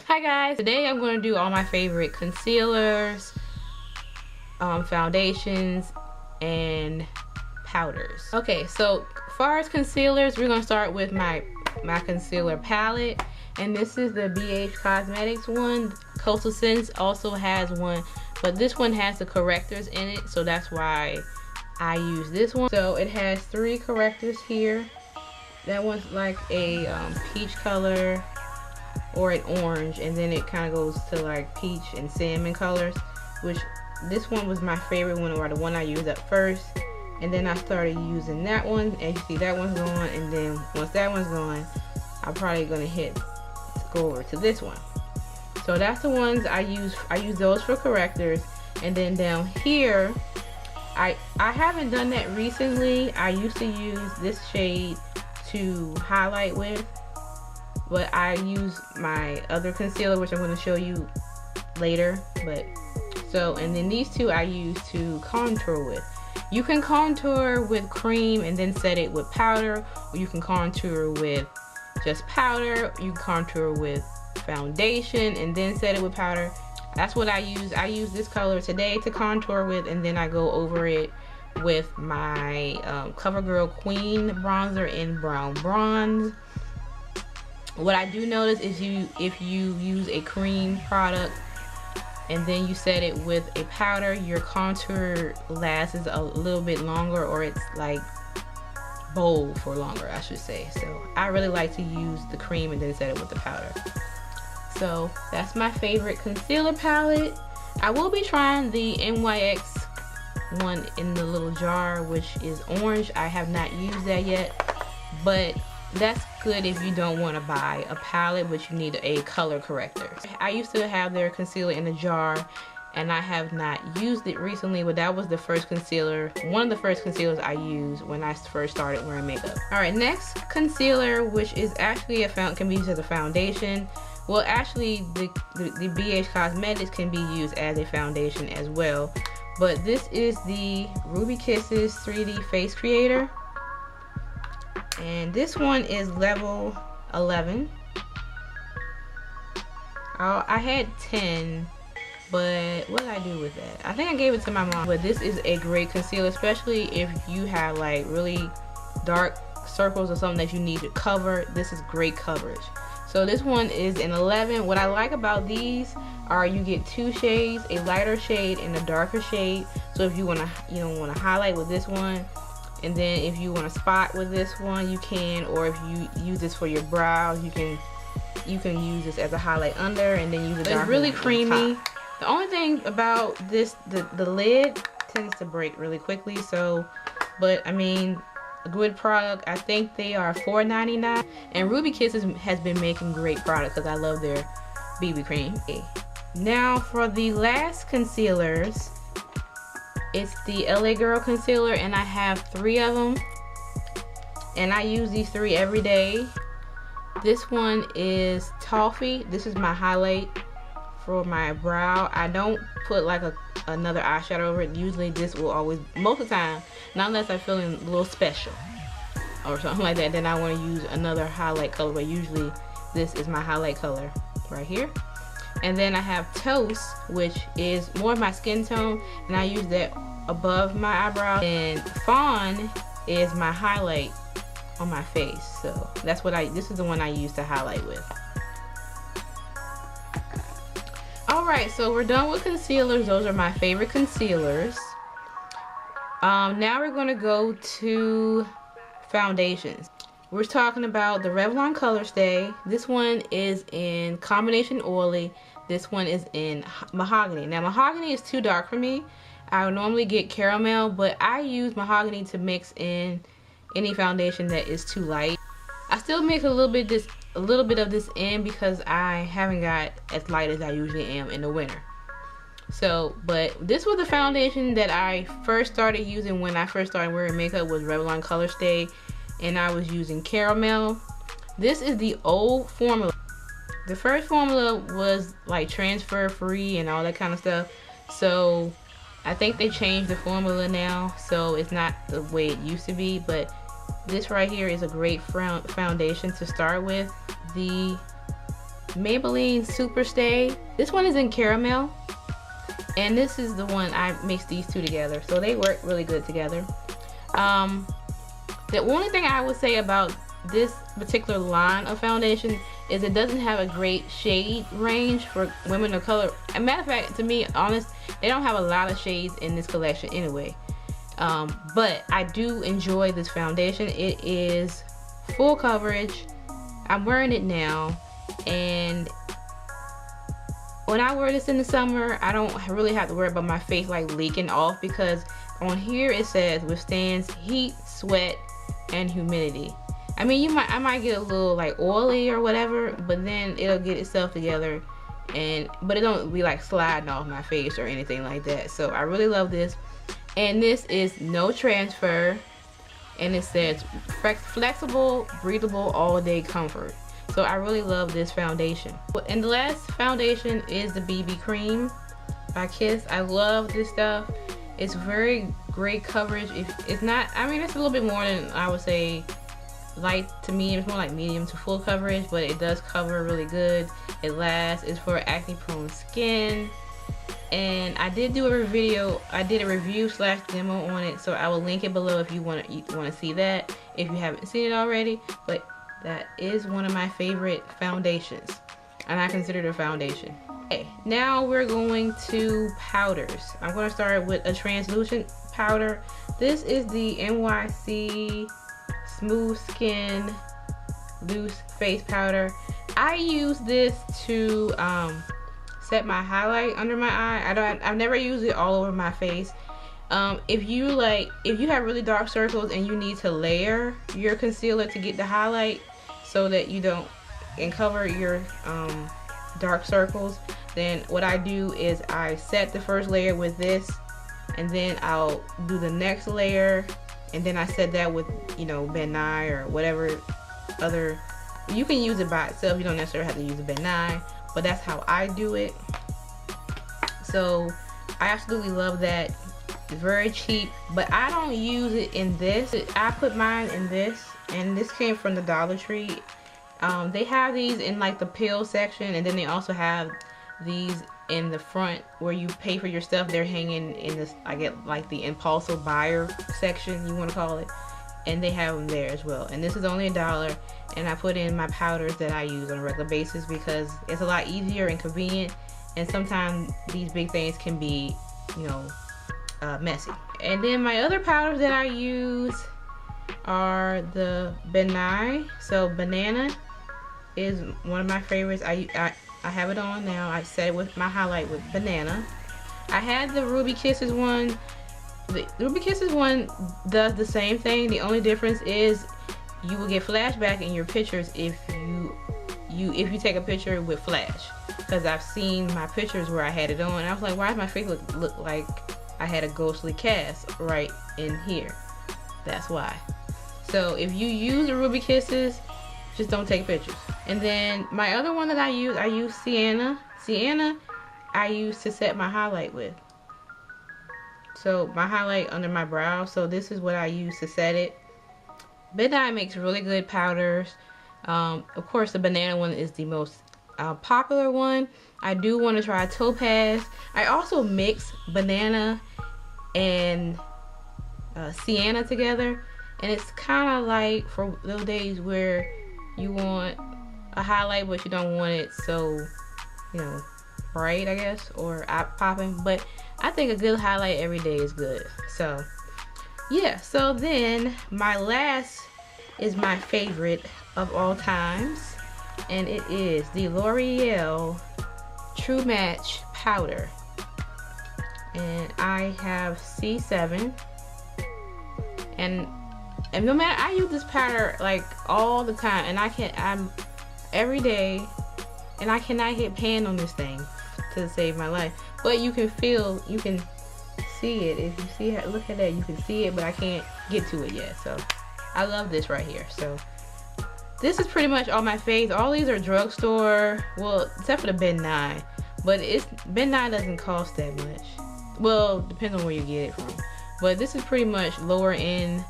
Hi guys, today I'm going to do all my favorite concealers, foundations, and powders. Okay, so as far as concealers, we're going to start with my concealer palette, and this is the BH Cosmetics one. Coastal Scents also has one, but this one has the correctors in it, so that's why I use this one. So it has 3 correctors here. That one's like a peach color or an orange, and then it kind of goes to like peach and salmon colors, which this one was my favorite one, or the one I used at first, and then I started using that one. As you see, that one's gone, and then once that one's gone, I'm probably gonna go over to this one. So that's the ones I use those for correctors. And then down here, I haven't done that recently. I used to use this shade to highlight with, but I use my other concealer, which I'm going to show you later. And then these 2 I use to contour with. You can contour with cream and then set it with powder, or you can contour with just powder. You can contour with foundation and then set it with powder. That's what I use. I use this color today to contour with, and then I go over it with my CoverGirl Queen bronzer in Brown Bronze. What I do notice is if you use a cream product and then you set it with a powder, your contour lasts a little bit longer, or it's like bold for longer, I should say. So I really like to use the cream and then set it with the powder. So that's my favorite concealer palette. I will be trying the NYX one in the little jar, which is orange. I have not used that yet, but that's good if you don't want to buy a palette but you need a color corrector. I used to have their concealer in a jar, and I have not used it recently, but that was the first concealer, one of the first concealers I used when I first started wearing makeup. Alright, next concealer, which is actually can be used as a foundation. Well, actually the BH Cosmetics can be used as a foundation as well, but this is the Ruby Kisses 3D Face Creator, and this one is level 11. I had 10, but what did I do with that? I think I gave it to my mom. But this is a great concealer, especially if you have like really dark circles or something that you need to cover. This is great coverage. So this one is an 11. What I like about these are you get 2 shades, a lighter shade and a darker shade. So if you want to highlight with this one, and then if you want to spot with this one, you can, or if you use this for your brows, you can use this as a highlight under, and then use a darker. It's really creamy. The only thing about this, the lid tends to break really quickly. So, but I mean, a good product. I think they are $4.99, and Ruby Kisses has been making great products because I love their BB cream. Okay. Now for the last concealers, it's the LA Girl concealer, and I have 3 of them, and I use these 3 every day. This one is Toffee. This is my highlight for my brow. I don't put like another eyeshadow over it. Usually this will always, most of the time, not unless I'm feeling a little special or something like that, then I want to use another highlight color, but usually this is my highlight color right here. And then I have Toast, which is more of my skin tone, and I use that above my eyebrow. And Fawn is my highlight on my face. So that's what this is the one I use to highlight with. Alright, so we're done with concealers. Those are my favorite concealers. Now we're going to go to foundations. We're talking about the Revlon Color Stay. This one is in Combination Oily. This one is in Mahogany. Now Mahogany is too dark for me. I would normally get Caramel, but I use Mahogany to mix in any foundation that is too light. I still mix a little bit of this in because I haven't got as light as I usually am in the winter. So, but this was the foundation that I first started using when I first started wearing makeup, was Revlon Color Stay, and I was using Caramel. This is the old formula. The first formula was like transfer free and all that kind of stuff. So I think they changed the formula now, so it's not the way it used to be, but this right here is a great foundation to start with. The Maybelline Super Stay. This one is in caramel, and this is the one I mixed these two together, so they work really good together. The only thing I would say about this particular line of foundation is it doesn't have a great shade range for women of color. As a matter of fact, to be honest, they don't have a lot of shades in this collection anyway. But I do enjoy this foundation. It is full coverage. I'm wearing it now, and when I wear this in the summer, I don't really have to worry about my face like leaking off, because on here it says withstands heat, sweat, and humidity. I mean, I might get a little like oily or whatever, but then it'll get itself together, but it don't be like sliding off my face or anything like that. So I really love this. And this is no transfer, and it says flexible, breathable, all-day comfort. So I really love this foundation. And the last foundation is the BB cream by Kiss. I love this stuff. It's very great coverage. It's not, I mean, it's a little bit more than, I would say, light to medium. It's more like medium to full coverage, but it does cover really good. It lasts. It's for acne prone skin. And I did do a video, I did a review / demo on it, so I will link it below if you want to see that, if you haven't seen it already. But that is one of my favorite foundations, and I consider it a foundation. Okay, now we're going to powders. I'm going to start with a translucent powder. This is the NYC Smooth Skin Loose Face Powder. I use this to set my highlight under my eye. I've never used it all over my face. If you have really dark circles and you need to layer your concealer to get the highlight so that you don't and cover your dark circles, then what I do is I set the first layer with this, and then I'll do the next layer, and then I set that with, you know, Ben Nye or whatever other. You can use it by itself. You don't necessarily have to use a Ben Nye, but that's how I do it. So I absolutely love that. It's very cheap, but I don't use it in this. I put mine in this, and this came from the Dollar Tree. They have these in like the pill section, and then they also have these in the front where you pay for your stuff. They're hanging in this, I get like the impulsive buyer section, you want to call it, and they have them there as well. And this is only $1, and I put in my powders that I use on a regular basis because it's a lot easier and convenient, and sometimes these big things can be, you know, messy. And then my other powders that I use are the Ben Nye. So banana is one of my favorites. I have it on now. I set it with my highlight with banana. I had the Ruby Kisses one. The Ruby Kisses one does the same thing. The only difference is you will get flashback in your pictures if you take a picture with flash. Because I've seen my pictures where I had it on, and I was like, why does my face look like I had a ghostly cast right in here? That's why. So if you use the Ruby Kisses, just don't take pictures. And then my other one that I use Sienna. Sienna I use to set my highlight with. So my highlight under my brow. So this is what I use to set it. Ben Nye makes really good powders. Of course, the banana one is the most popular one. I do want to try Topaz. I also mix banana and Sienna together, and it's kind of like for those days where you want a highlight but you don't want it so, you know, bright, I guess, or eye popping. But I think a good highlight every day is good. So yeah, so then my last is my favorite of all times, and it is the L'Oreal True Match powder, and I have C7, and no matter, I use this powder like all the time, and I'm every day, and I cannot hit pan on this thing to save my life. But you can see it. If you see it, look at that, you can see it, but I can't get to it yet. So I love this right here. So this is pretty much all my faves. All these are drugstore, well, except for the Ben Nye, but Ben Nye doesn't cost that much. Well, depends on where you get it from. But this is pretty much lower end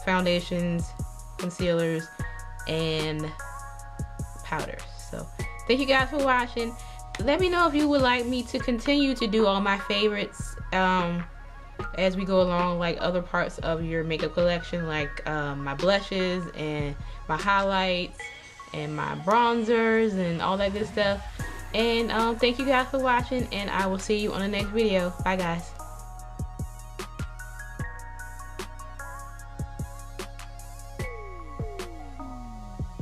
foundations, concealers, and powders. So thank you guys for watching. Let me know if you would like me to continue to do all my favorites as we go along, like other parts of your makeup collection, like my blushes and my highlights and my bronzers and all that good stuff. And thank you guys for watching, and I will see you on the next video. Bye guys.